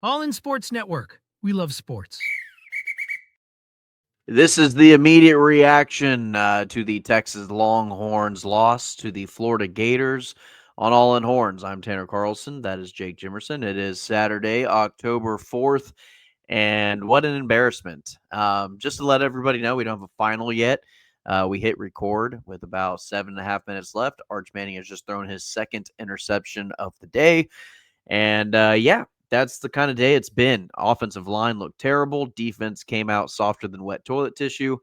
All in Sports Network. We love sports. This is the immediate reaction to the Texas Longhorns loss to the Florida Gators on All in Horns. I'm Tanner Carlson. That is Jake Jimerson. It is Saturday, October 4th, and what an embarrassment. Just to let everybody know, we don't have a final yet. We hit record with about 7.5 minutes left. Arch Manning has just thrown his second interception of the day. And yeah, that's the kind of day it's been. Offensive line looked terrible. Defense came out softer than wet toilet tissue.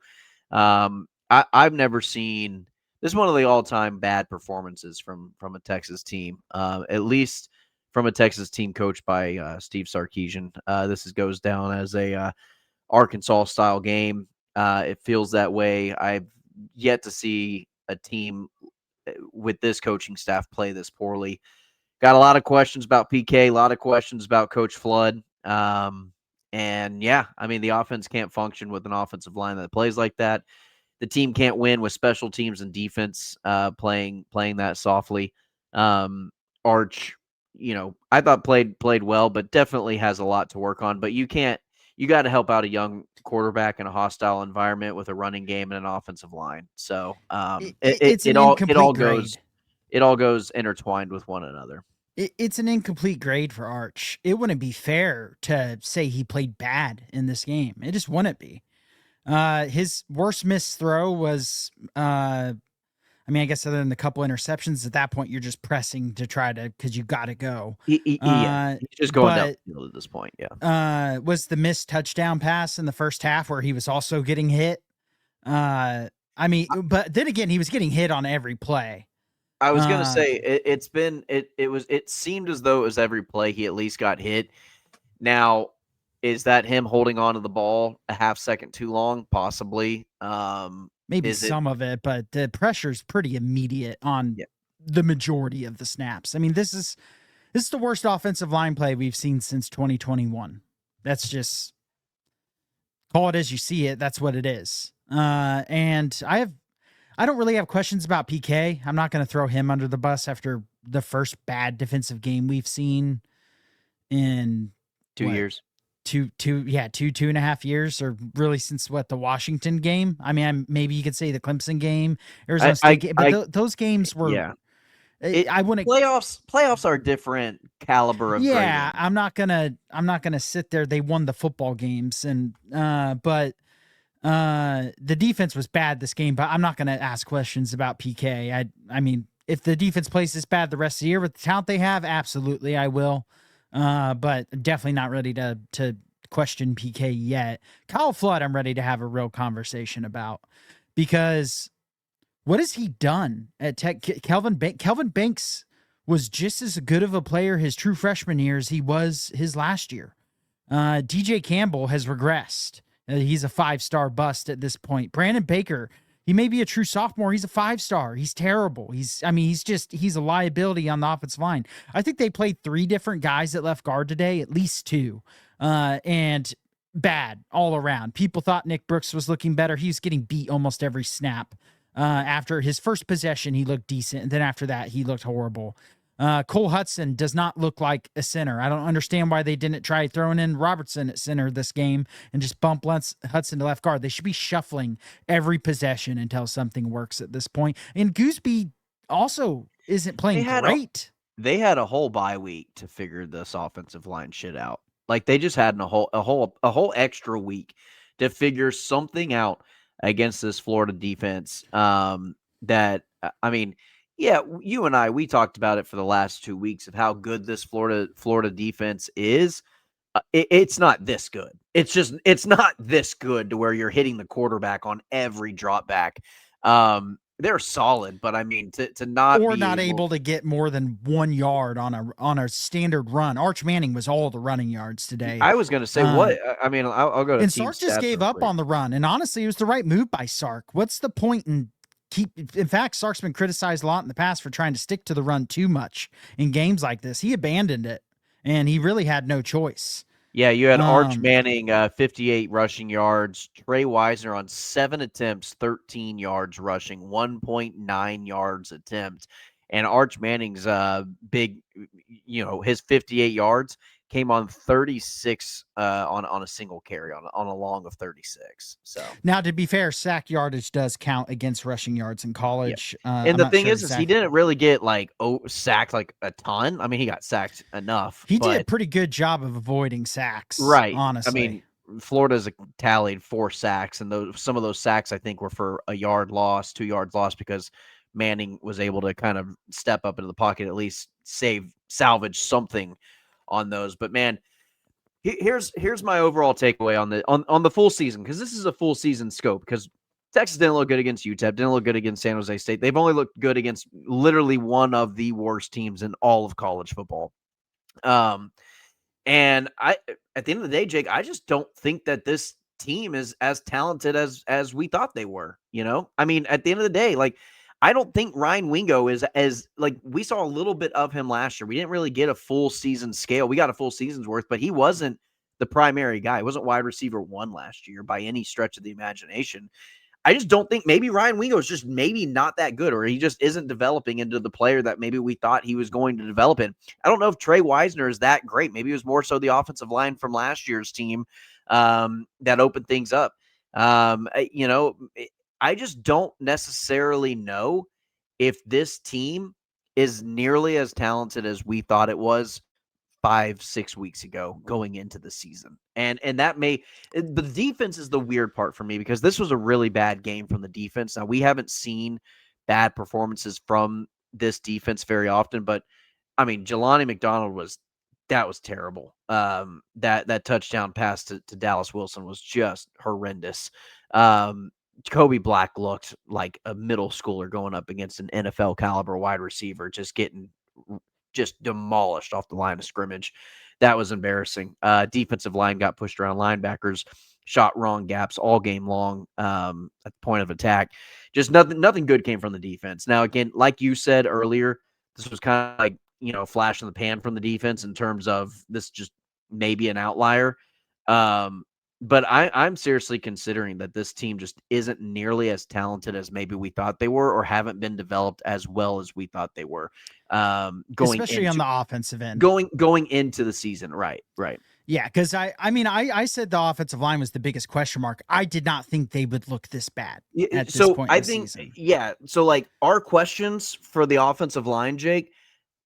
I've never seen this is one of the all-time bad performances from a Texas team, at least from a Texas team coached by Steve Sarkisian. This goes down as a Arkansas-style game. It feels that way. I've yet to see a team with this coaching staff play this poorly. Got a lot of questions about PK, a lot of questions about Coach Flood. And yeah, I mean, the offense can't function with an offensive line that plays like that. The team can't win with special teams and defense playing that softly. Arch, I thought played well, but definitely has a lot to work on. But you got to help out a young quarterback in a hostile environment with a running game and an offensive line. So It's an incomplete grade. It all goes intertwined with one another. It's an incomplete grade for Arch. It wouldn't be fair to say he played bad in this game. It just wouldn't be. His worst missed throw was, I guess other than the couple interceptions, at that point you're just pressing to try to, because you got to go. Yeah, he's just going down the field at this point. Yeah. Was the missed touchdown pass in the first half where he was also getting hit. But then again, he was getting hit on every play. I was gonna say it seemed as though it was every play he at least got hit. Now, is that him holding on to the ball a half second too long? Possibly. Maybe some of it, but the pressure's pretty immediate on the majority of the snaps. I mean, this is the worst offensive line play we've seen since 2021. That's just, call it as you see it. That's what it is. And I don't really have questions about PK. I'm not going to throw him under the bus after the first bad defensive game we've seen in 2 years. 2.5 years, or really since the Washington game. I mean, maybe you could say the Clemson game, Arizona State game, but those games were. Yeah. I wouldn't. Playoffs are different caliber of. Yeah, grading. I'm not gonna sit there. They won the football games, and but. The defense was bad this game, but I'm not going to ask questions about PK. I mean, if the defense plays this bad the rest of the year with the talent they have, absolutely I will. But definitely not ready to question PK yet. Kyle Flood, I'm ready to have a real conversation about, because what has he done at Tech? Kelvin Banks was just as good of a player his true freshman year as he was his last year. DJ Campbell has regressed. He's a 5-star bust at this point. Brandon Baker, he may be a true sophomore. He's a 5-star. He's terrible. He's a liability on the offensive line. I think they played 3 different guys at left guard today, at least 2, and bad all around. People thought Nick Brooks was looking better. He was getting beat almost every snap. After his first possession, he looked decent, and then after that, he looked horrible. Cole Hudson does not look like a center. I don't understand why they didn't try throwing in Robertson at center this game and just bump Hudson to left guard. They should be shuffling every possession until something works at this point. And Gooseby also isn't playing great. They had a whole bye week to figure this offensive line shit out. Like, they just had a whole extra week to figure something out against this Florida defense. That, I mean. Yeah, you and we talked about it for the last 2 weeks of how good this Florida defense is. It's not this good. It's not this good to where you're hitting the quarterback on every drop back. They're solid, but I mean to not or not able to get more than 1 yard on a standard run. Arch Manning was all the running yards today. I was going to say what I mean. I'll go to and Sark just gave up on the run, and honestly, it was the right move by Sark. What's the point in fact, Sark's been criticized a lot in the past for trying to stick to the run too much in games like this. He abandoned it, and he really had no choice. Yeah, you had Arch Manning, 58 rushing yards. Trey Wisner on 7 attempts, 13 yards rushing, 1.9 yards attempt. And Arch Manning's big, his 58 yards came on 36 on a single carry on a long of 36. So Now, to be fair, sack yardage does count against rushing yards in yeah. college. And I'm the not thing sure is he exactly. didn't really get like sacked like a ton. I mean, he got sacked enough, He did a but pretty good job of avoiding sacks, right. I honestly. mean, Florida's tallied 4 sacks, and some of those sacks I think were for a yard loss, 2 yards lost because Manning was able to kind of step up into the pocket, at least salvage something on those. But man, here's my overall takeaway on the full season, because this is a full season scope. Because Texas didn't look good against UTEP, didn't look good against San Jose State. They've only looked good against literally one of the worst teams in all of college football. And at the end of the day, Jake, I just don't think that this team is as talented as we thought they were. I mean, at the end of the day, like I don't think Ryan Wingo is as like we saw a little bit of him last year. We didn't really get a full season scale. We got a full season's worth, but he wasn't the primary guy. He wasn't wide receiver 1 last year by any stretch of the imagination. I just don't think maybe Ryan Wingo is just maybe not that good, or he just isn't developing into the player that maybe we thought he was going to develop in. I don't know if Trey Wisner is that great. Maybe it was more so the offensive line from last year's team that opened things up. I just don't necessarily know if this team is nearly as talented as we thought it was 5-6 weeks ago going into the season. And that the defense is the weird part for me, because this was a really bad game from the defense. Now, we haven't seen bad performances from this defense very often, but I mean, Jelani McDonald was terrible. That touchdown pass to Dallas Wilson was just horrendous. Kobe Black looked like a middle schooler going up against an NFL caliber wide receiver, just getting just demolished off the line of scrimmage. That was embarrassing. Defensive line got pushed around. Linebackers shot wrong gaps all game long at the point of attack. Just nothing good came from the defense. Now, again, like you said earlier, this was kind of like, flash in the pan from the defense in terms of this just maybe an outlier. But I'm seriously considering that this team just isn't nearly as talented as maybe we thought they were, or haven't been developed as well as we thought they were. Especially on the offensive end. Going into the season. Right. Yeah, because I said the offensive line was the biggest question mark. I did not think they would look this bad at this point in the season. Yeah. So like our questions for the offensive line, Jake,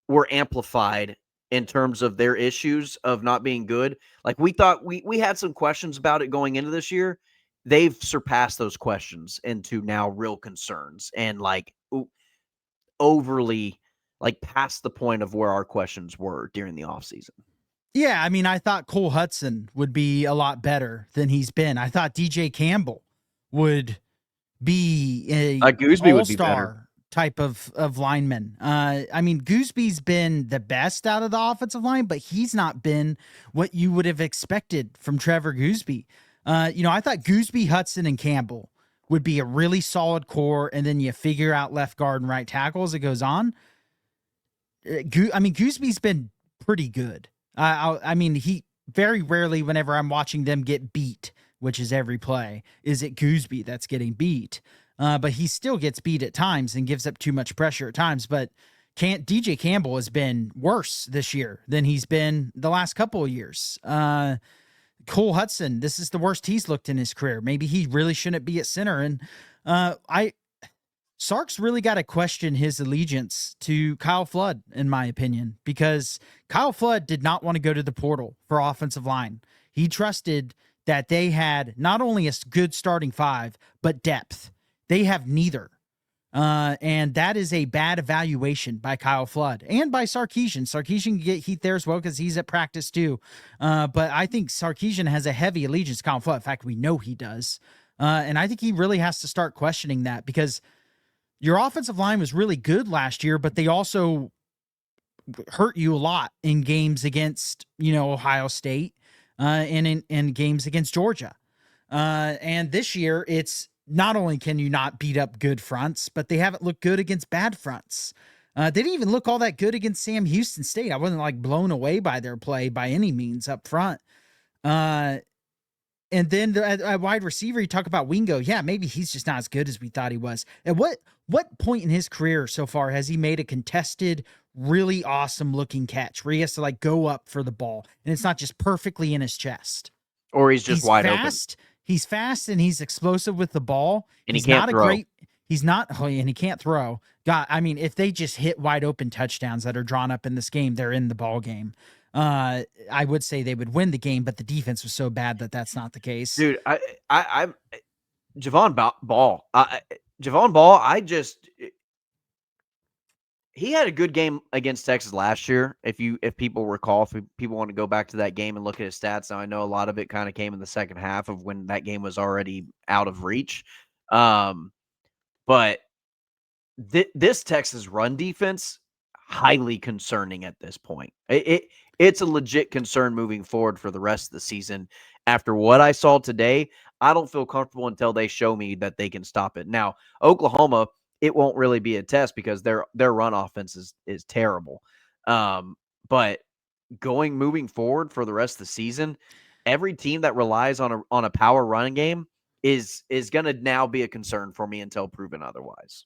were amplified in terms of their issues of not being good. Like we thought we had some questions about it going into this year. They've surpassed those questions into now real concerns, and like overly like past the point of where our questions were during the offseason. Yeah, I mean, I thought Cole Hudson would be a lot better than he's been. I thought DJ Campbell would be a Gooseby would be better type of lineman. I mean, Goosby's been the best out of the offensive line, but he's not been what you would have expected from Trevor Goosby. I thought Goosby, Hudson, and Campbell would be a really solid core, and then you figure out left guard and right tackle as it goes on. Goosby's been pretty good. He very rarely, whenever I'm watching them get beat, which is every play, is it Goosby that's getting beat. But he still gets beat at times and gives up too much pressure at times. But DJ Campbell has been worse this year than he's been the last couple of years. Cole Hudson, this is the worst he's looked in his career. Maybe he really shouldn't be at center. And Sark's really got to question his allegiance to Kyle Flood, in my opinion, because Kyle Flood did not want to go to the portal for offensive line. He trusted that they had not only a good starting 5, but depth. They have neither. And that is a bad evaluation by Kyle Flood and by Sarkisian. Sarkisian can get heat there as well because he's at practice too. But I think Sarkisian has a heavy allegiance to Kyle Flood. In fact, we know he does. And I think he really has to start questioning that, because your offensive line was really good last year, but they also hurt you a lot in games against, Ohio State and in games against Georgia. And this year, it's not only can you not beat up good fronts, but they haven't looked good against bad fronts. They didn't even look all that good against Sam Houston State. I wasn't blown away by their play by any means up front. And then at wide receiver, you talk about Wingo. Yeah, maybe he's just not as good as we thought he was. At what point in his career so far has he made a contested really awesome looking catch where he has to like go up for the ball and it's not just perfectly in his chest. Or he's just He's wide open fast. He's fast and he's explosive with the ball. and he He's can't not a throw. great. He's not. Oh, and he can't throw. God, I mean, if they just hit wide open touchdowns that are drawn up in this game, they're in the ball game. I would say they would win the game, but the defense was so bad that that's not the case. Dude, I'm Javon Ball. Javon Ball, he had a good game against Texas last year. If people recall, if people want to go back to that game and look at his stats, now I know a lot of it kind of came in the second half of when that game was already out of reach. But this Texas run defense highly concerning at this point. It's a legit concern moving forward for the rest of the season. After what I saw today, I don't feel comfortable until they show me that they can stop it. Now, Oklahoma, it won't really be a test because their run offense is terrible. But moving forward for the rest of the season, every team that relies on a power running game is going to now be a concern for me until proven otherwise.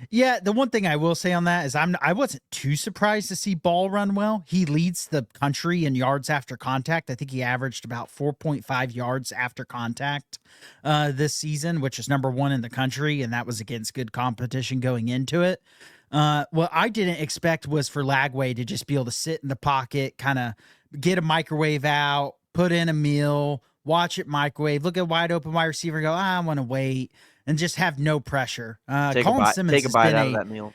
Yeah, the one thing I will say on that is I wasn't too surprised to see Ball run well. He leads the country in yards after contact. I think he averaged about 4.5 yards after contact this season, which is number 1 in the country, and that was against good competition going into it. What I didn't expect was for Lagway to just be able to sit in the pocket, kind of get a microwave out, put in a meal, watch it microwave, look at wide open wide receiver, and go, I want to wait, and just have no pressure. Colin Simmons take a has bite been out of that meal.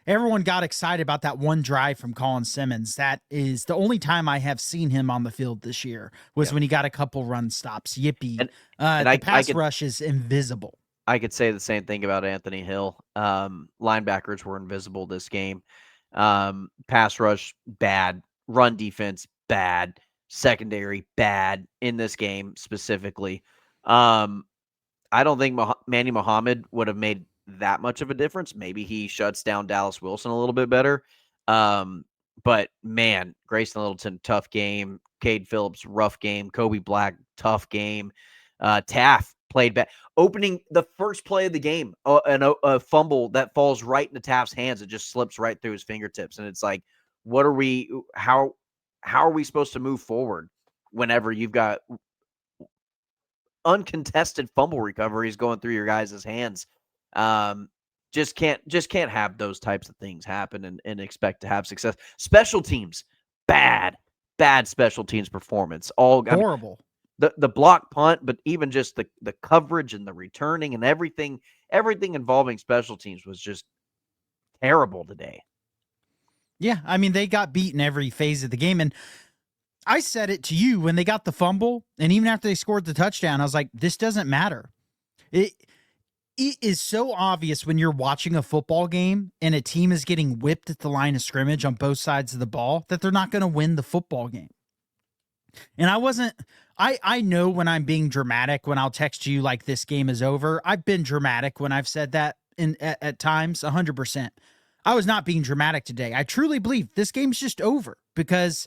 Everyone got excited about that one drive from Colin Simmons. That is the only time I have seen him on the field this year was when he got a couple run stops. Yippee. And the pass rush is invisible. I could say the same thing about Anthony Hill. Linebackers were invisible this game. Pass rush, bad. Run defense, bad. Secondary, bad in this game specifically. I don't think Manny Muhammad would have made that much of a difference. Maybe he shuts down Dallas Wilson a little bit better. But, man, Grayson Littleton, tough game. Cade Phillips, rough game. Kobe Black, tough game. Taft played bad. Opening the first play of the game, a fumble that falls right into Taft's hands. It just slips right through his fingertips. And it's like, how are we supposed to move forward whenever you've got uncontested fumble recoveries going through your guys' hands? Just can't have those types of things happen and expect to have success. Special teams, bad special teams performance. Horrible. The block punt, but even just the coverage and the returning and everything involving special teams was just terrible today. Yeah, I mean, they got beaten every phase of the game. And I said it to you when they got the fumble, and even after they scored the touchdown, I was like, this doesn't matter. It is so obvious when you're watching a football game and a team is getting whipped at the line of scrimmage on both sides of the ball that they're not going to win the football game. And I know when I'm being dramatic, when I'll text you like this game is over. I've been dramatic when I've said that at times, 100%. I was not being dramatic today. I truly believe this game's just over because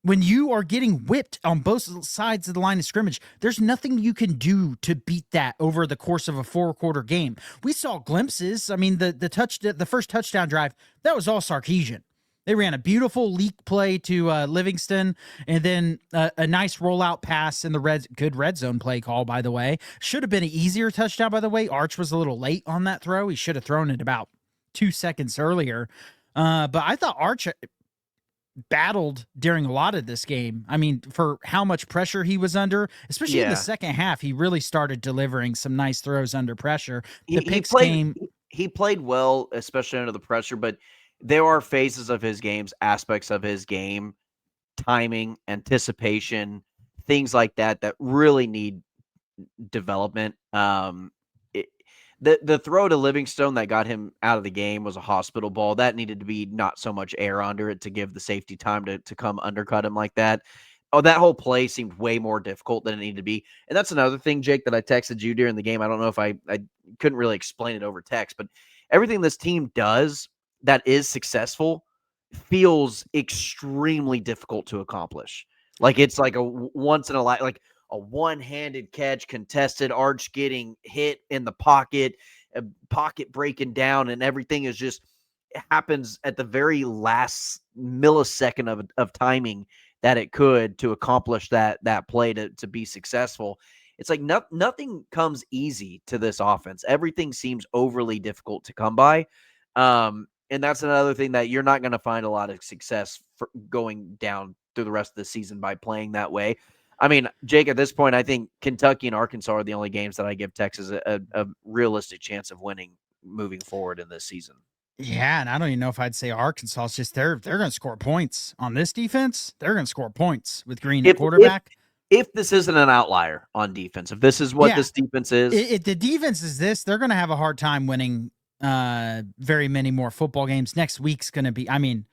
when you are getting whipped on both sides of the line of scrimmage, there's nothing you can do to beat that over the course of a 4-quarter game. We saw glimpses. I mean, the first touchdown drive, that was all Sarkisian. They ran a beautiful leak play to Livingston, and then a nice rollout pass in the good red zone play call, by the way. Should have been an easier touchdown, by the way. Arch was a little late on that throw. He should have thrown it about 2 seconds earlier. But I thought Arch battled during a lot of this game. I mean, for how much pressure he was under, especially in the second half, he really started delivering some nice throws under pressure. He played well, especially under the pressure, but there are phases of his games, aspects of his game, timing, anticipation, things like that really need development. The throw to Livingstone that got him out of the game was a hospital ball. That needed to be not so much air under it to give the safety time to come undercut him like that. Oh, that whole play seemed way more difficult than it needed to be. And that's another thing, Jake, that I texted you during the game. I don't know if I couldn't really explain it over text, but everything this team does that is successful feels extremely difficult to accomplish. Like it's like a once in a life, like a one-handed catch, contested, Arch getting hit in the pocket, pocket breaking down, and everything is just happens at the very last millisecond of timing that it could to accomplish that play to be successful. It's like nothing comes easy to this offense. Everything seems overly difficult to come by. And that's another thing that you're not going to find a lot of success for going down through the rest of the season by playing that way. I mean, Jake, at this point, I think Kentucky and Arkansas are the only games that I give Texas a realistic chance of winning moving forward in this season. Yeah, and I don't even know if I'd say Arkansas. It's just they're going to score points on this defense. They're going to score points with Green at quarterback. If this isn't an outlier on defense, if this is what this defense is, if the defense is this, they're going to have a hard time winning very many more football games. Next week's going to be, I mean,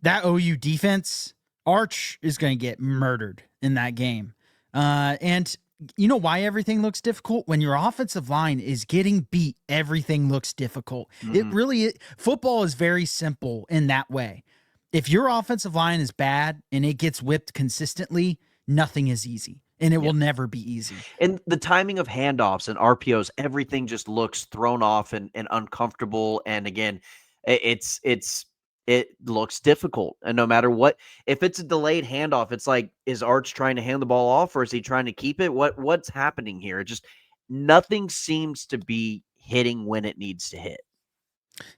that OU defense, Arch is going to get murdered in that game. And you know why everything looks difficult? When your offensive line is getting beat, everything looks difficult. Mm-hmm. It really, football is very simple in that way. If your offensive line is bad and it gets whipped consistently, nothing is easy. And it will never be easy. And the timing of handoffs and RPOs, everything just looks thrown off and uncomfortable. And again, it looks difficult. And no matter what, if it's a delayed handoff, it's like, is Arch trying to hand the ball off or is he trying to keep it? What's happening here? Just nothing seems to be hitting when it needs to hit.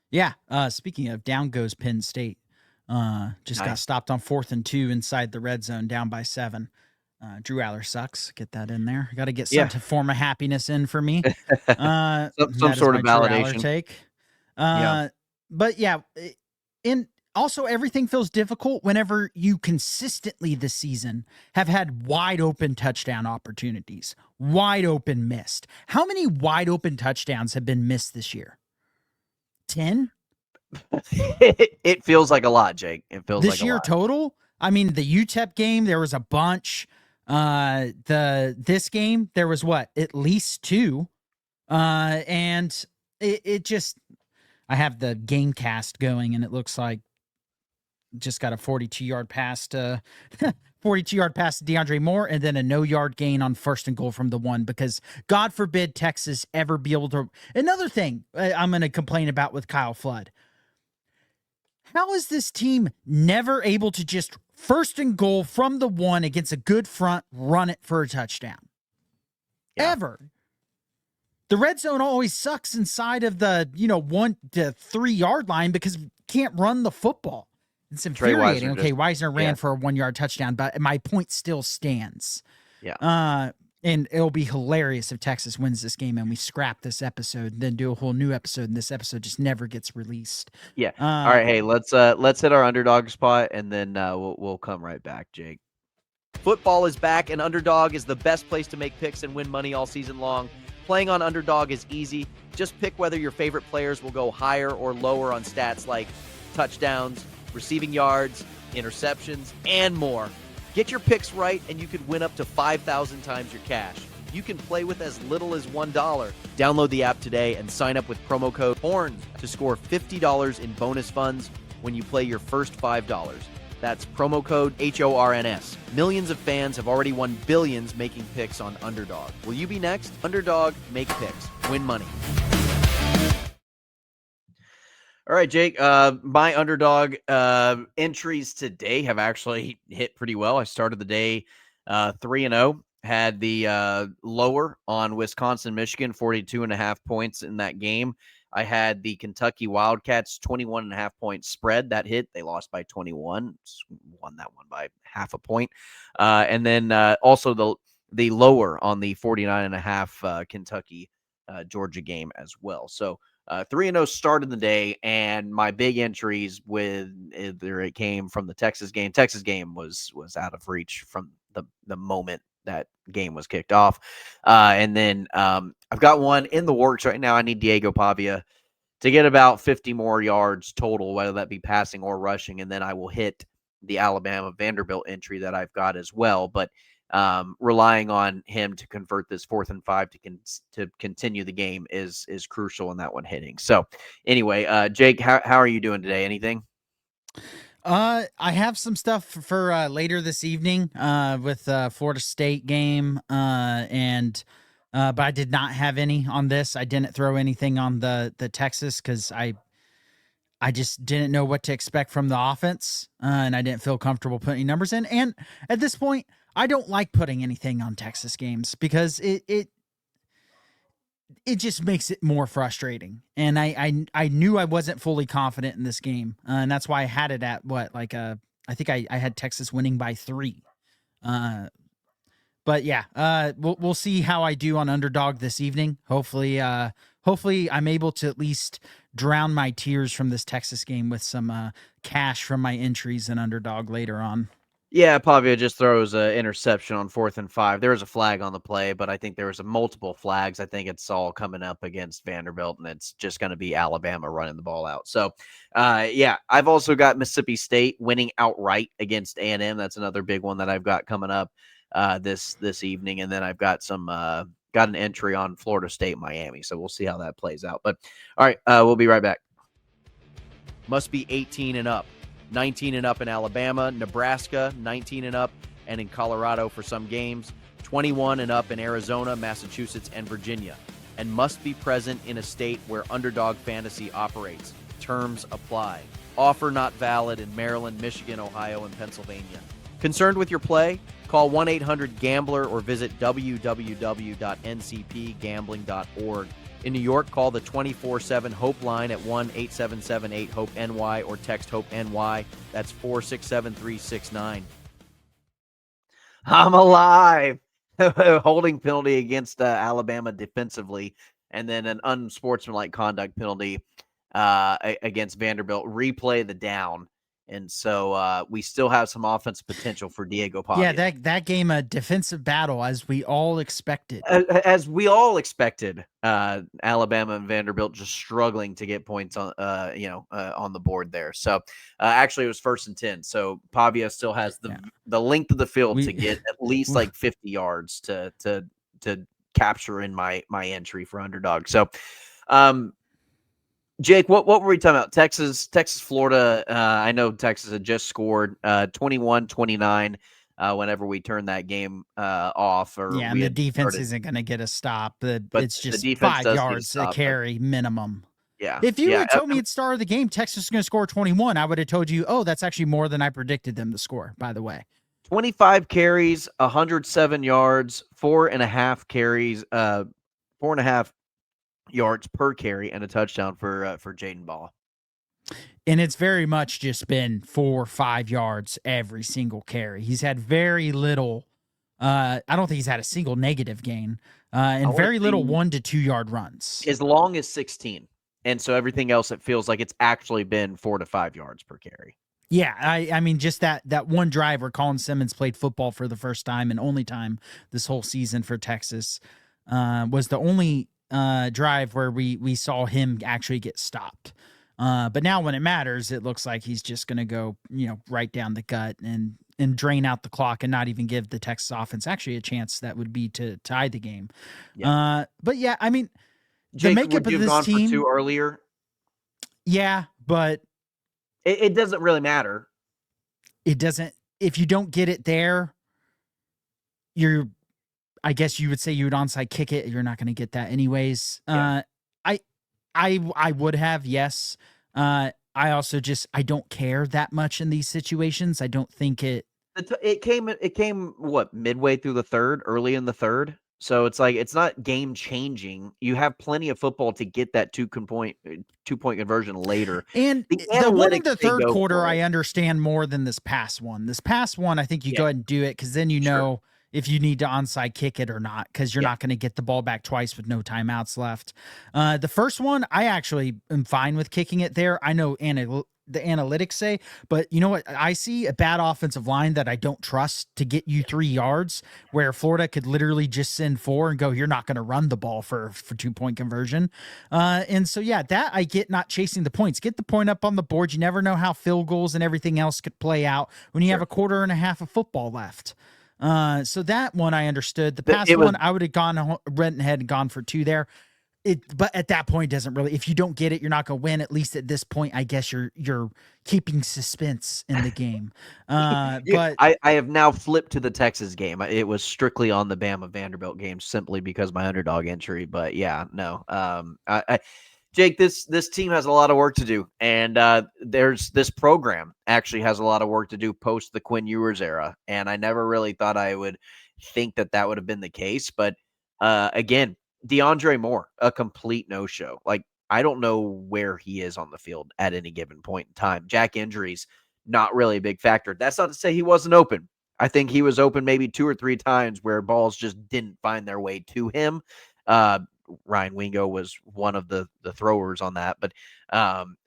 Yeah. Speaking of, down goes Penn State. Got stopped on 4th and 2 inside the red zone, down by 7. Drew Aller sucks. Get that in there. Got to get some form of happiness in for me. some sort of validation. Take. But yeah, and also everything feels difficult whenever you consistently this season have had wide open touchdown opportunities, wide open missed. How many wide open touchdowns have been missed this year? 10? It feels like a lot, Jake. It feels this like a year lot. Total. I mean, the UTEP game, there was a bunch. This game, there was at least 2. And it just, I have the game cast going and it looks like just got a 42-yard pass to 42-yard pass to DeAndre Moore and then a no-yard gain on 1st and goal from the 1 because God forbid Texas ever be able to. Another thing I'm going to complain about with Kyle Flood. How is this team never able to just 1st and goal from the 1 against a good front, run it for a touchdown? Yeah. Ever. The red zone always sucks inside of the 1 to 3 yard line because we can't run the football. It's infuriating. Okay, Wisner ran for a 1-yard touchdown, but my point still stands. Yeah. And it'll be hilarious if Texas wins this game and we scrap this episode, then do a whole new episode, and this episode just never gets released. Yeah. All right. Hey, let's hit our underdog spot, and then we'll come right back, Jake. Football is back, and Underdog is the best place to make picks and win money all season long. Playing on Underdog is easy. Just pick whether your favorite players will go higher or lower on stats like touchdowns, receiving yards, interceptions, and more. Get your picks right, and you could win up to 5,000 times your cash. You can play with as little as $1. Download the app today and sign up with promo code HORNS to score $50 in bonus funds when you play your first $5. That's promo code HORNS. Millions of fans have already won billions making picks on Underdog. Will you be next? Underdog, make picks, win money. All right, Jake, my Underdog entries today have actually hit pretty well. I started the day 3-0, had the lower on Wisconsin, Michigan, 42.5 points in that game. I had the Kentucky Wildcats 21.5 point spread that hit. They lost by 21, won that one by half a point. And then also the lower on the 49.5 Kentucky Georgia game as well. So 3-0 started the day, and my big entries with either it came from the Texas game. Texas game was out of reach from the moment that game was kicked off. And then I've got one in the works right now. I need Diego Pavia to get about 50 more yards total, whether that be passing or rushing, and then I will hit the Alabama Vanderbilt entry that I've got as well. But relying on him to convert this 4th and 5 to continue the game is crucial in that one hitting. So anyway, Jake, how are you doing today? Anything? I have some stuff for later this evening with Florida State game but I did not have any on this. I didn't throw anything on the Texas because I just didn't know what to expect from the offense, and I didn't feel comfortable putting numbers in. And at this point, I don't like putting anything on Texas games because it just makes it more frustrating. And I knew I wasn't fully confident in this game, and that's why I had it at what, like I think I had Texas winning by 3. But yeah, we'll see how I do on Underdog this evening. Hopefully I'm able to at least drown my tears from this Texas game with some cash from my entries in Underdog later on. Yeah, Pavia just throws an interception on 4th and 5. There was a flag on the play, but I think there was multiple flags. I think it's all coming up against Vanderbilt, and it's just going to be Alabama running the ball out. So, yeah, I've also got Mississippi State winning outright against A&M. That's another big one that I've got coming up this evening, and then I've got got an entry on Florida State, Miami. So we'll see how that plays out. But all right, we'll be right back. Must be 18 and up. 19 and up in Alabama, Nebraska, 19 and up, and in Colorado for some games, 21 and up in Arizona, Massachusetts, and Virginia, and must be present in a state where Underdog Fantasy operates. Terms apply. Offer not valid in Maryland, Michigan, Ohio, and Pennsylvania. Concerned with your play? Call 1-800-GAMBLER or visit www.ncpgambling.org. In New York, call the 24/7 HOPE line at 1-877-8-HOPE-NY or text HOPE-NY. That's 467-369. I'm alive. Holding penalty against Alabama defensively, and then an unsportsmanlike conduct penalty against Vanderbilt. Replay the down. And so we still have some offensive potential for Diego Pavia. Yeah, that game a defensive battle as we all expected. As we all expected, Alabama and Vanderbilt just struggling to get points on on the board there. So actually it was 1st and 10. So Pavia still has the length of the field to get at least like 50 yards to capture in my entry for Underdog. So Jake, what were we talking about? Texas, Florida. I know Texas had just scored 21-29 whenever we turned that game off. And the defense isn't going to get a stop. It's just 5 yards a carry minimum. Yeah. If you had told me at the start of the game Texas is going to score 21, I would have told you, oh, that's actually more than I predicted them to score, by the way. 25 carries, 107 yards, 4.5 carries, 4.5 yards per carry, and a touchdown for Jaden Ball. And it's very much just been 4 or 5 yards every single carry. He's had very little. I don't think he's had a single negative gain, and very little 1 to 2 yard runs. As long as 16, and so everything else, it feels like it's actually been 4 to 5 yards per carry. Yeah, I mean, just that one drive where Colin Simmons played football for the first time and only time this whole season for Texas was the only drive where we saw him actually get stopped. But now when it matters, it looks like he's just going to go, right down the gut and drain out the clock and not even give the Texas offense actually a chance that would be to tie the game. Yeah. But yeah, I mean, Jake, the makeup would you of have this gone team for 2 earlier? Yeah, but it doesn't really matter. It doesn't. If you don't get it there, I guess you would say you would onside kick it. You're not going to get that anyways. Yeah. I would have, yes. I also I don't care that much in these situations. I don't think it came what, midway through the third, early in the third. So it's like, it's not game changing. You have plenty of football to get that 2-point conversion later. And the one in the third quarter, I understand more than this past one. This past one, I think you go ahead and do it because then know if you need to onside kick it or not, because you're not going to get the ball back twice with no timeouts left. The first one, I actually am fine with kicking it there. I know the analytics say, but you know what? I see a bad offensive line that I don't trust to get you 3 yards, where Florida could literally just send 4 and go, you're not going to run the ball for 2-point conversion. And so, yeah, that I get not chasing the points. Get the point up on the board. You never know how field goals and everything else could play out when you have a quarter and a half of football left. So that one I understood. The past one, I would have went ahead and gone for 2 there. But at that point, it doesn't really. If you don't get it, you're not going to win. At least at this point, I guess you're keeping suspense in the game. But I have now flipped to the Texas game. It was strictly on the Bama Vanderbilt game, simply because my Underdog entry. But yeah, no. Jake, this team has a lot of work to do, and there's this program actually has a lot of work to do post the Quinn Ewers era, and I never really thought I would think that would have been the case, but again, DeAndre Moore, a complete no-show. Like, I don't know where he is on the field at any given point in time. Jack injuries, not really a big factor. That's not to say he wasn't open. I think he was open maybe 2 or 3 times where balls just didn't find their way to him. Ryan Wingo was one of the throwers on that. But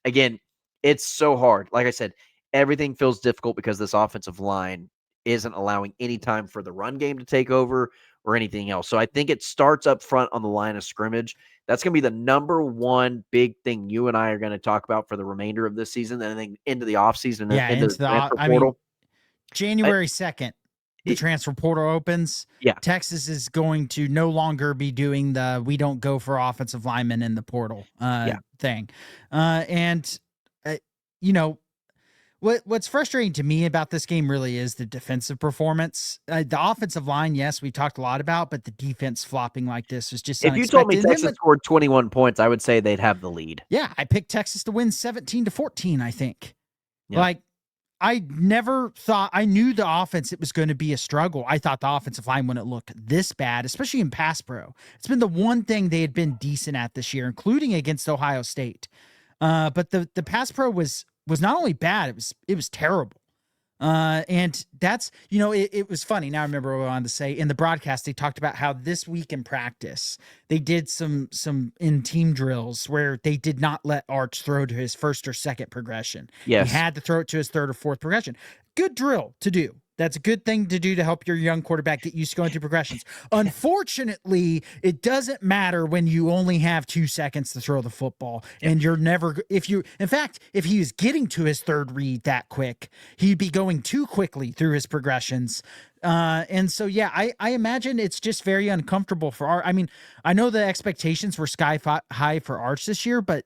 again, it's so hard. Like I said, everything feels difficult because this offensive line isn't allowing any time for the run game to take over or anything else. So I think it starts up front on the line of scrimmage. That's going to be the number one big thing you and I are going to talk about for the remainder of this season and then into the offseason and into the transfer portal. January 2nd, the transfer portal opens. Yeah. Texas is going to no longer be doing the we don't go for offensive linemen in the portal thing. What's frustrating to me about this game really is the defensive performance. The offensive line, yes, we talked a lot about, but the defense flopping like this was just if you told me Texas scored 21 points, I would say they'd have the lead. Yeah, I picked Texas to win 17-14, I think. Yeah. Like, I never thought, I knew the offense, it was going to be a struggle. I thought the offensive line wouldn't look this bad, especially in pass pro. It's been the one thing they had been decent at this year, including against Ohio State. But the pass pro was not only bad, it was terrible. And that's, it was funny. Now I remember what I wanted to say. In the broadcast, they talked about how this week in practice, they did some in team drills where they did not let Arch throw to his first or second progression. Yes. He had to throw it to his third or fourth progression. Good drill to do. That's a good thing to do to help your young quarterback get used to going through progressions. Unfortunately, it doesn't matter when you only have 2 seconds to throw the football and you're never, in fact, if he was getting to his third read that quick, he'd be going too quickly through his progressions. And so, yeah, I imagine it's just very uncomfortable for Arch. I mean, I know the expectations were sky high for Arch this year, but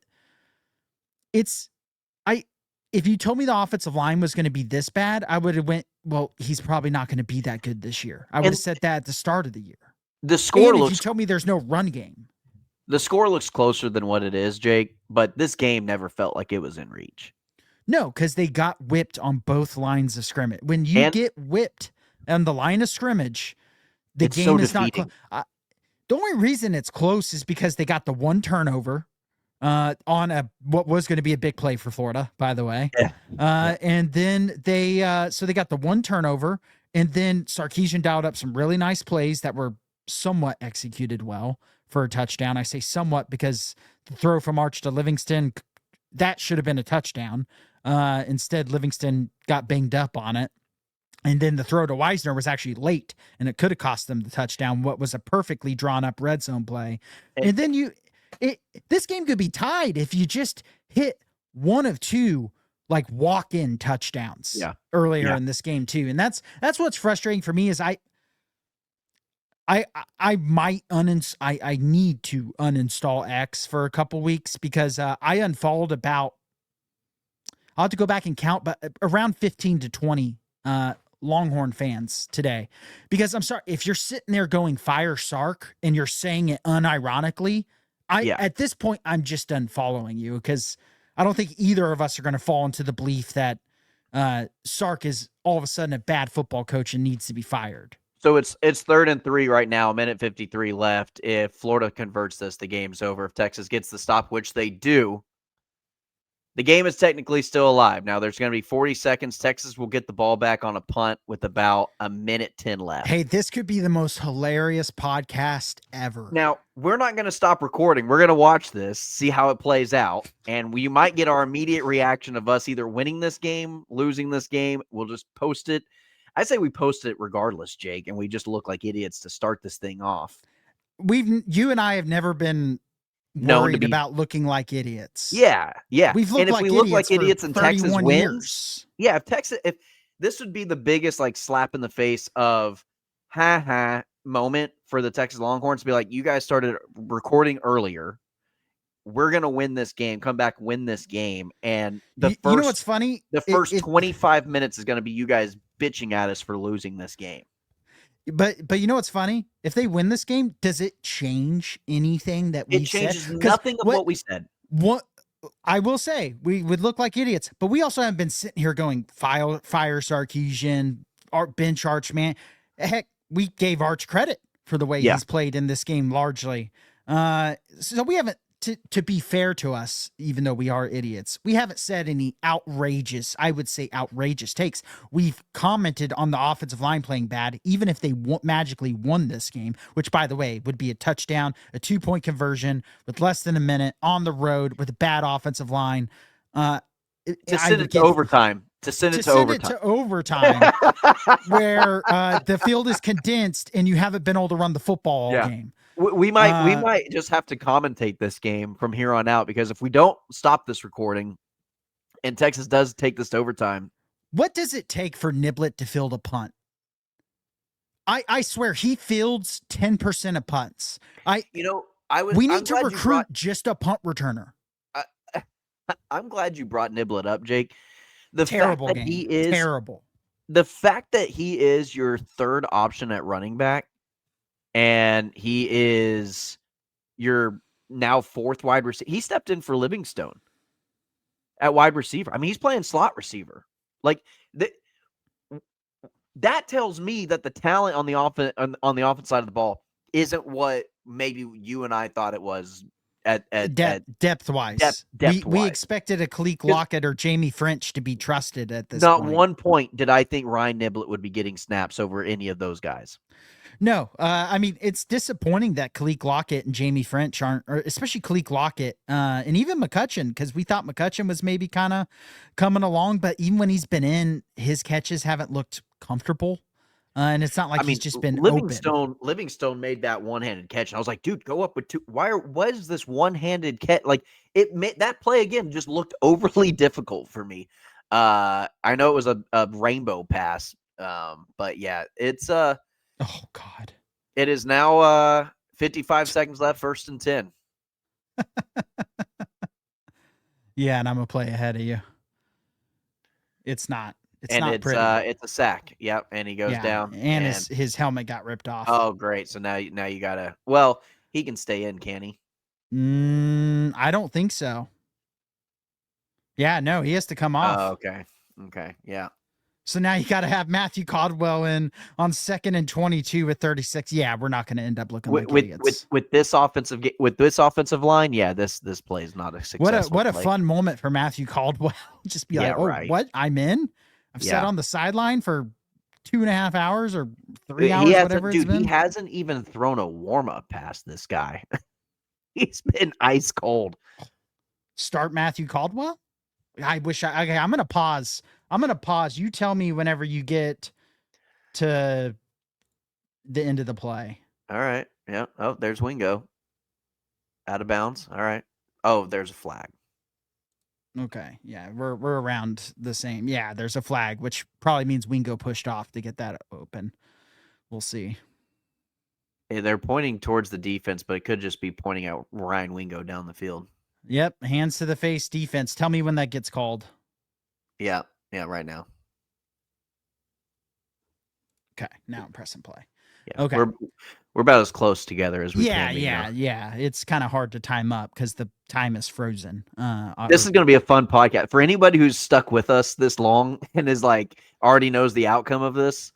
if you told me the offensive line was going to be this bad, I would have went, well, he's probably not going to be that good this year. I would have said that at the start of the year. The score if you told me there's no run game. The score looks closer than what it is, Jake, but this game never felt like it was in reach. No, because they got whipped on both lines of scrimmage. When you get whipped on the line of scrimmage, the game is not close. The only reason it's close is because they got the one turnover on what was going to be a big play for Florida, by the way. Yeah. And then they got the one turnover, and then Sarkisian dialed up some really nice plays that were somewhat executed well for a touchdown. I say somewhat because the throw from Arch to Livingston, that should have been a touchdown. Instead, Livingston got banged up on it. And then the throw to Wisner was actually late, and it could have cost them the touchdown, what was a perfectly drawn up red zone play. And then this game could be tied if you just hit one of two like walk-in touchdowns earlier in this game too. And that's what's frustrating for me is I might I need to uninstall X for a couple weeks because I unfollowed I'll have to go back and count, but around 15 to 20 Longhorn fans today. Because I'm sorry, if you're sitting there going fire Sark and you're saying it unironically, at this point, I'm just done following you because I don't think either of us are going to fall into the belief that Sark is all of a sudden a bad football coach and needs to be fired. So it's 3rd and 3 right now, 1:53 left. If Florida converts this, the game's over. If Texas gets the stop, which they do, the game is technically still alive. Now, there's going to be 40 seconds. Texas will get the ball back on a punt with about 1:10 left. Hey, this could be the most hilarious podcast ever. Now, we're not going to stop recording. We're going to watch this, see how it plays out, and you might get our immediate reaction of us either winning this game, losing this game. We'll just post it. I say we post it regardless, Jake, and we just look like idiots to start this thing off. You and I have never been worried about looking like idiots. Yeah. We've looked if we look like idiots and Texas wins, if this would be the biggest like slap in the face of moment for the Texas Longhorns to be like, you guys started recording earlier. We're gonna win this game. Come back, win this game. And you know what's funny? The first 25 minutes is gonna be you guys bitching at us for losing this game. But you know what's funny? If they win this game, does it change anything that we said? It changes nothing of what we said. What I will say, we would look like idiots, but we also haven't been sitting here going fire Sarkisian, bench Arch, man. Heck, we gave Arch credit for the way Yeah. he's played in this game largely. So we haven't, to be fair to us, even though we are idiots, we haven't said any outrageous, I would say outrageous takes. We've commented on the offensive line playing bad, even if they magically won this game, which, by the way, would be a touchdown, a 2-point conversion with less than a minute on the road with a bad offensive line. To send it to overtime. To send it to overtime where the field is condensed and you haven't been able to run the football all game. We might just have to commentate this game from here on out, because if we don't stop this recording and Texas does take this to overtime. What does it take for Niblett to field a punt? I swear he fields 10% of punts. We need to recruit just a punt returner. I'm glad you brought Niblett up, Jake. The terrible fact that game. He is terrible. The fact that he is your third option at running back, and he is your now fourth wide receiver. He stepped in for Livingstone at wide receiver. I mean, he's playing slot receiver. Like that tells me that the talent on the offense side of the ball isn't what maybe you and I thought it was at depth-wise. We expected a Kalik Lockett or Jamie French to be trusted at this point. Not one point did I think Ryan Niblett would be getting snaps over any of those guys. No, I mean, it's disappointing that Kalik Lockett and Jamie French aren't, or especially Kalik Lockett, and even McCutcheon, because we thought McCutcheon was maybe kind of coming along, but even when he's been in, his catches haven't looked comfortable. And it's not like he's just been Livingstone. Livingstone made that one-handed catch, and I was like, dude, go up with two. What is this one-handed catch? Like, that play again just looked overly difficult for me. I know it was a rainbow pass, but yeah, it's oh God. It is now 55 seconds left, 1st and 10. Yeah, and I'm gonna play ahead of you. It's not. It's not pretty. It's a sack. Yep, and he goes down. And his helmet got ripped off. Oh, great. So now you gotta. Well, he can stay in, can he? I don't think so. Yeah, no, he has to come off. Oh, okay, yeah. So now you got to have Matthew Caldwell in on 2nd and 22 with 36. Yeah, we're not going to end up looking like idiots. With this offensive line. Yeah, this play is not a successful. What a fun moment for Matthew Caldwell. Just be like, right. What? I'm in. I've sat on the sideline for 2.5 hours or 3 hours, whatever it's been. He hasn't even thrown a warm-up pass, this guy. He's been ice cold. Start Matthew Caldwell? I wish okay, I'm going to pause. You tell me whenever you get to the end of the play. All right. Yeah. Oh, there's Wingo. Out of bounds. All right. Oh, there's a flag. Okay. Yeah, we're around the same. Yeah, there's a flag, which probably means Wingo pushed off to get that open. We'll see. Yeah, they're pointing towards the defense, but it could just be pointing out Ryan Wingo down the field. Yep. Hands to the face defense. Tell me when that gets called. Yeah. Yeah, right now. Okay, now I'm pressing play. Yeah, okay. We're about as close together as we can be. Yeah. It's kind of hard to time up because the time is frozen. This is going to be a fun podcast. For anybody who's stuck with us this long and is like already knows the outcome of this,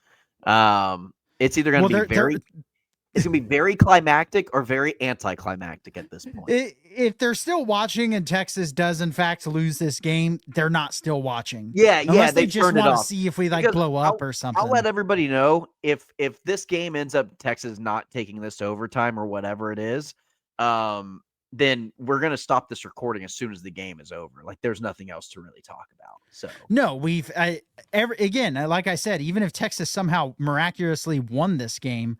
it's either going to be it's going to be very climactic or very anticlimactic at this point. If they're still watching and Texas does in fact lose this game, they're not still watching. Unless they just want to see if we blow up or something. I'll let everybody know if this game ends up Texas not taking this to overtime or whatever it is, then we're going to stop this recording as soon as the game is over. Like there's nothing else to really talk about. So no, again, like I said, even if Texas somehow miraculously won this game,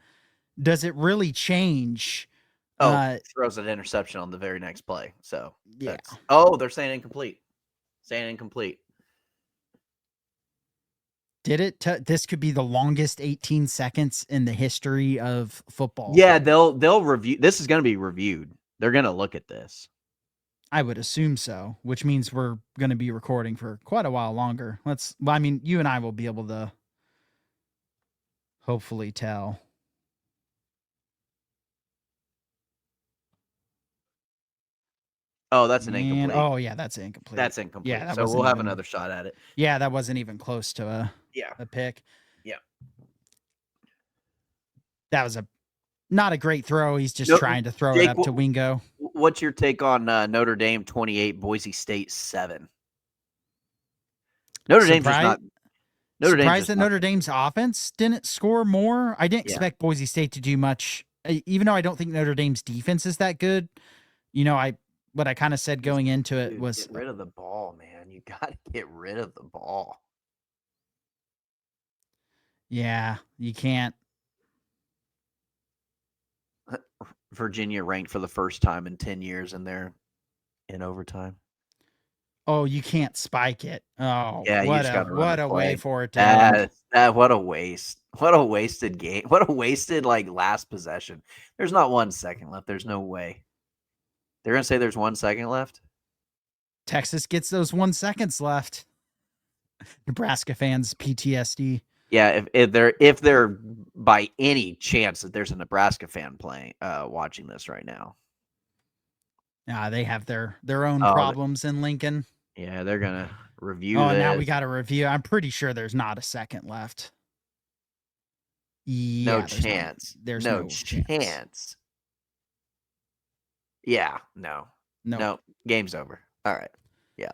does it really change? Throws an interception on the very next play. So yeah. They're saying incomplete. Did it? This could be the longest 18 seconds in the history of football. Yeah, they'll review. This is going to be reviewed. They're going to look at this. I would assume so, which means we're going to be recording for quite a while longer. You and I will be able to hopefully tell. Oh, that's an And incomplete. oh yeah, that's incomplete. That's incomplete. Yeah, that So wasn't we'll have even, another shot at it. yeah, that wasn't even close to Yeah. a pick. Yeah. That was not a great throw. He's just No, trying to throw it Jake, up to Wingo. what's your take on Notre Dame 28, Boise State 7? Notre Dame's just not. Notre Dame's Surprised just that not. Notre Dame's offense didn't score more. I didn't Yeah. expect Boise State to do much, even though I don't think Notre Dame's defense is that good. You know, what I kind of said going into it Dude, was, get rid of the ball, man. You got to get rid of the ball. yeah, you can't. Virginia ranked for the first time in 10 years, and they're in overtime. Oh, you can't spike it. Oh, Yeah, you just got to run what the a play. way for it to end. What a waste. What a wasted game. What a wasted last possession. There's not 1 second left. There's no way. They're gonna say there's 1 second left. Texas gets those 1 seconds left. Nebraska fans PTSD. Yeah, if they're by any chance that there's a Nebraska fan playing watching this right now. They have their own problems in Lincoln. Yeah, they're gonna review this. this. Now we got to review. I'm pretty sure there's not a second left. Yeah, no chance. There's no no chance. Yeah, no. Game's over. All right. Yeah.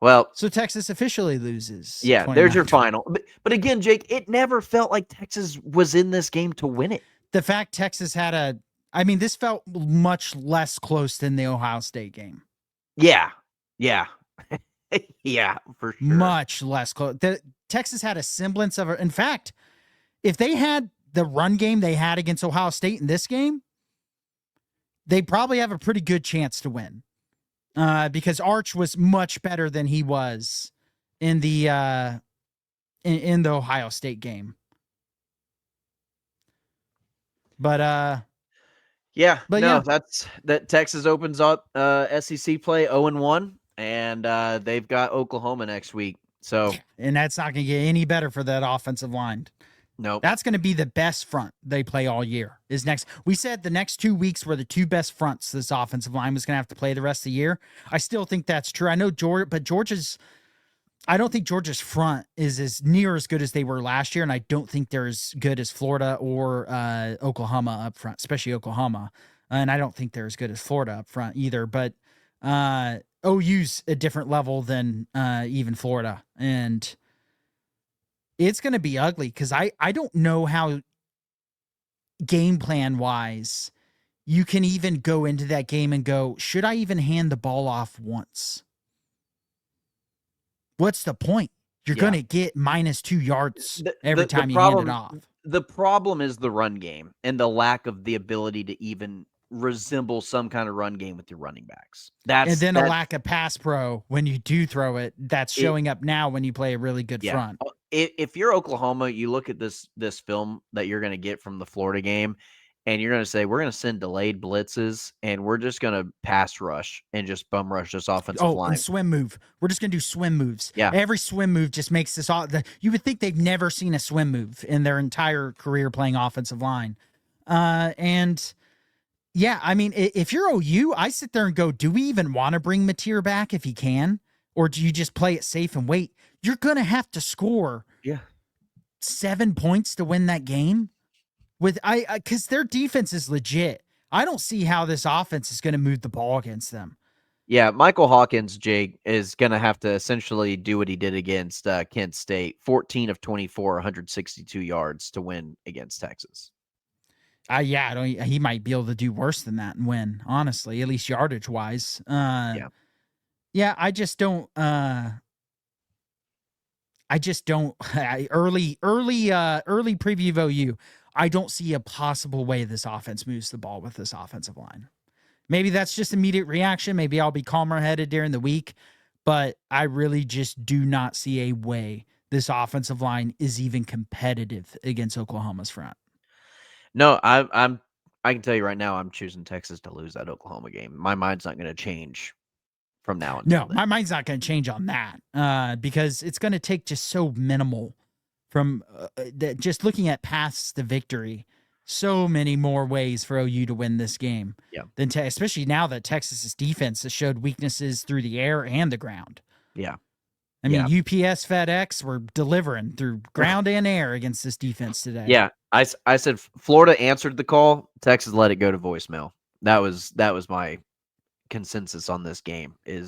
Well, so Texas officially loses. Yeah, there's your final. But again, Jake, it never felt like Texas was in this game to win it. The fact Texas had this felt much less close than the Ohio State game. Yeah. Yeah, for sure. Much less close. Texas had a semblance of in fact, if they had the run game they had against Ohio State in this game, they probably have a pretty good chance to win. Because Arch was much better than he was in the in the Ohio State game. But that Texas opens up SEC play 0-1, and they've got Oklahoma next week. So and that's not going to get any better for that offensive line. Nope. That's going to be the best front they play all year. Is next. We said the next 2 weeks were the two best fronts this offensive line was going to have to play the rest of the year. I still think that's true. I know I don't think Georgia's front is as near as good as they were last year, and I don't think they're as good as Florida or Oklahoma up front, especially Oklahoma. And I don't think they're as good as Florida up front either. But OU's a different level than even Florida, and it's going to be ugly because I don't know how game plan wise you can even go into that game and go, should I even hand the ball off once? What's the point? You're going to get -2 yards every time you hand it off. The problem is the run game and the lack of the ability to even resemble some kind of run game with your running backs. And then a lack of pass pro when you do throw it. That's showing up now when you play a really good front. If you're Oklahoma, you look at this film that you're going to get from the Florida game, and you're going to say, we're going to send delayed blitzes, and we're just going to pass rush and just bum rush this offensive line. And swim move. We're just going to do swim moves. Yeah. Every swim move just makes this you would think they've never seen a swim move in their entire career playing offensive line. And yeah, I mean, if you're OU, I sit there and go, do we even want to bring Mateer back if he can? Or do you just play it safe and wait? You're going to have to score 7 points to win that game. Because their defense is legit. I don't see how this offense is going to move the ball against them. Yeah, Michael Hawkins, Jake, is going to have to essentially do what he did against Kent State, 14 of 24, 162 yards to win against Texas. He might be able to do worse than that and win, honestly, at least yardage wise. I just don't. Early preview of OU. I don't see a possible way this offense moves the ball with this offensive line. Maybe that's just immediate reaction. Maybe I'll be calmer headed during the week, but I really just do not see a way this offensive line is even competitive against Oklahoma's front. No, I can tell you right now, I'm choosing Texas to lose that Oklahoma game. My mind's not going to change from now on. No, my mind's not going to change on that because it's going to take just so minimal from just looking at paths to victory. so many more ways for OU to win this game. Yeah. Than especially now that Texas's defense has showed weaknesses through the air and the ground. Yeah. I mean, UPS, FedEx were delivering through ground and air against this defense today. Yeah. I said Florida answered the call. Texas let it go to voicemail. That was my consensus on this game. There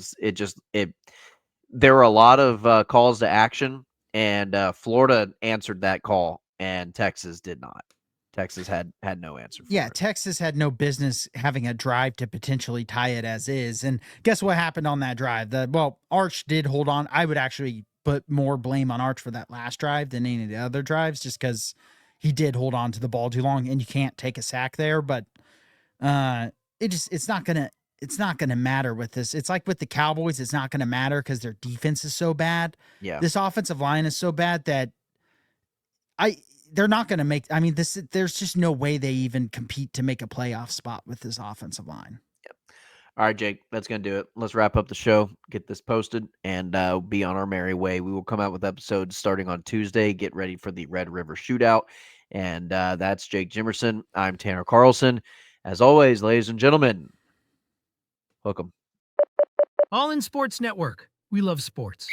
were a lot of calls to action, and Florida answered that call, and Texas did not. Texas had no answer for it. Texas had no business having a drive to potentially tie it as is. And guess what happened on that drive? Arch did hold on. I would actually put more blame on Arch for that last drive than any of the other drives, just because he did hold on to the ball too long, and you can't take a sack there. But it's not gonna matter with this. It's like with the Cowboys, it's not gonna matter because their defense is so bad. Yeah. This offensive line is so bad that they're not going to make. I mean, there's just no way they even compete to make a playoff spot with this offensive line. Yep. All right, Jake, that's going to do it. Let's wrap up the show, get this posted, and be on our merry way. We will come out with episodes starting on Tuesday. Get ready for the Red River Shootout. And that's Jake Jimerson. I'm Tanner Carlson. As always, ladies and gentlemen, hook 'em. All in Sports Network. We love sports.